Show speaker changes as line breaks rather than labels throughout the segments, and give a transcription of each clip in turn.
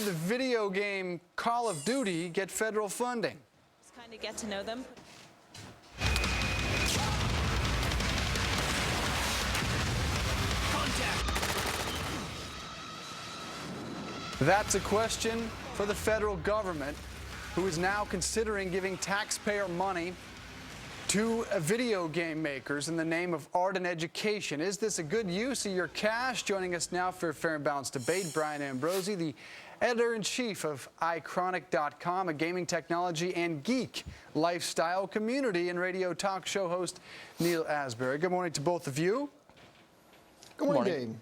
the video game Call of Duty get federal funding?
Just kind of get to know them.
That's a question for the federal government, who is now considering giving taxpayer money to video game makers in the name of art and education. Is this a good use of your cash? Joining us now for a fair and balanced debate, Brian Ambrosi, the editor-in-chief of iChronic.com, a gaming technology and geek lifestyle community, and radio talk show host Neil Asbury. Good morning to both of you.
Good morning, Dave.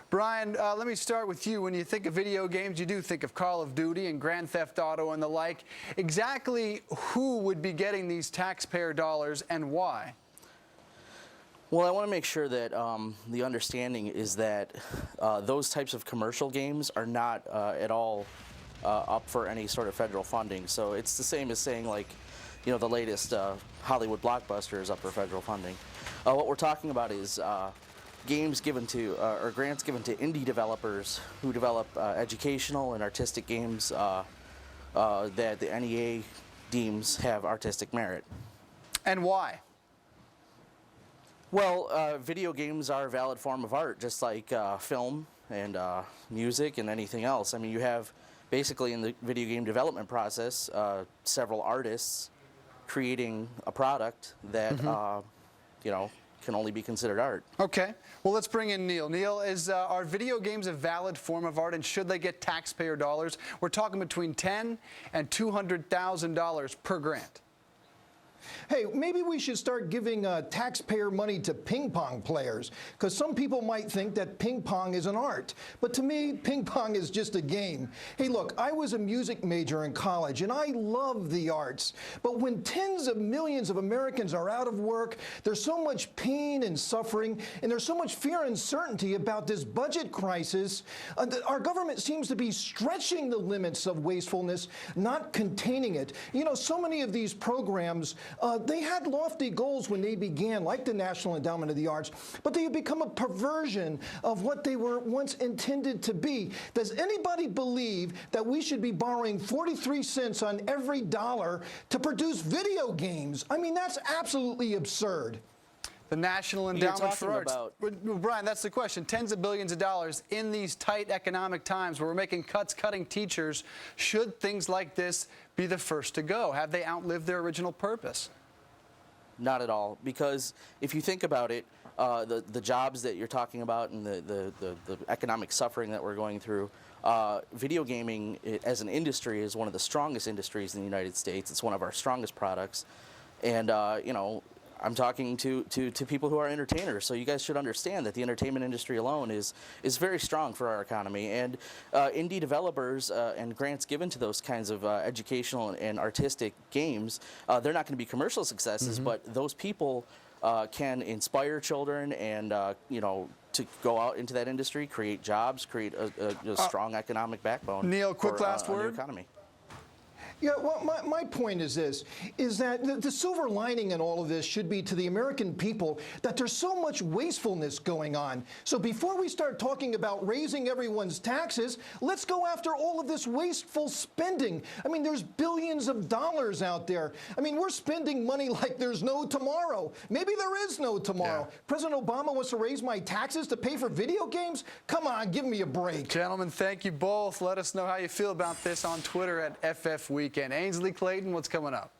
Brian, let me start with you. When you think of video games, you do think of Call of Duty and Grand Theft Auto and the like. Exactly who would be getting these taxpayer dollars and why?
Well, I want to make sure that the understanding is that those types of commercial games are not at all up for any sort of federal funding. So it's the same as saying, like, you know, the latest Hollywood blockbuster is up for federal funding. What we're talking about is games given to, or grants given to indie developers who develop educational and artistic games that the NEA deems have artistic merit.
And why?
Well, video games are a valid form of art, just like film and music and anything else. I mean, you have basically in the video game development process several artists creating a product that, you know, can only be considered art.
Okay. Well, let's bring in Neil. Neil, are video games a valid form of art, and should they get taxpayer dollars? We're talking between $10,000 and $200,000 per grant.
Hey, maybe we should start giving taxpayer money to ping pong players, because some people might think that ping pong is an art. But to me, ping pong is just a game. Hey, look, I was a music major in college, and I love the arts. But when tens of millions of Americans are out of work, there's so much pain and suffering, and there's so much fear and uncertainty about this budget crisis. Our government seems to be stretching the limits of wastefulness, not containing it. You know, so many of these programs, they had lofty goals when they began, like the National Endowment of the Arts, but they have become a perversion of what they were once intended to be. Does anybody believe that we should be borrowing 43 cents on every dollar to produce video games? I mean, that's absolutely absurd.
The National Endowment for Arts. Well, Brian, that's the question. Tens of billions of dollars in these tight economic times where we're making cuts, cutting teachers. Should things like this be the first to go? Have they outlived their original purpose?
Not at all, because if you think about it, the jobs that you're talking about and the economic suffering that we're going through, video gaming as an industry is one of the strongest industries in the United States. It's one of our strongest products, and you know, I'm talking to people who are entertainers, so you guys should understand that the entertainment industry alone is very strong for our economy. And indie developers and grants given to those kinds of educational and artistic games, they're not going to be commercial successes, but those people can inspire children and you know, to go out into that industry, create jobs, create a strong economic backbone.
Neil, quick
for,
last word.
A new economy.
Yeah, well, my point is this, is that the silver lining in all of this should be to the American people that there's so much wastefulness going on. So before we start talking about raising everyone's taxes, let's go after all of this wasteful spending. I mean, there's billions of dollars out there. I mean, we're spending money like there's no tomorrow. Maybe there is no tomorrow. Yeah. President Obama wants to raise my taxes to pay for video games? Come on, give me a break.
Gentlemen, thank you both. Let us know how you feel about this on Twitter at FFWeekend. Ainsley Clayton, what's coming up?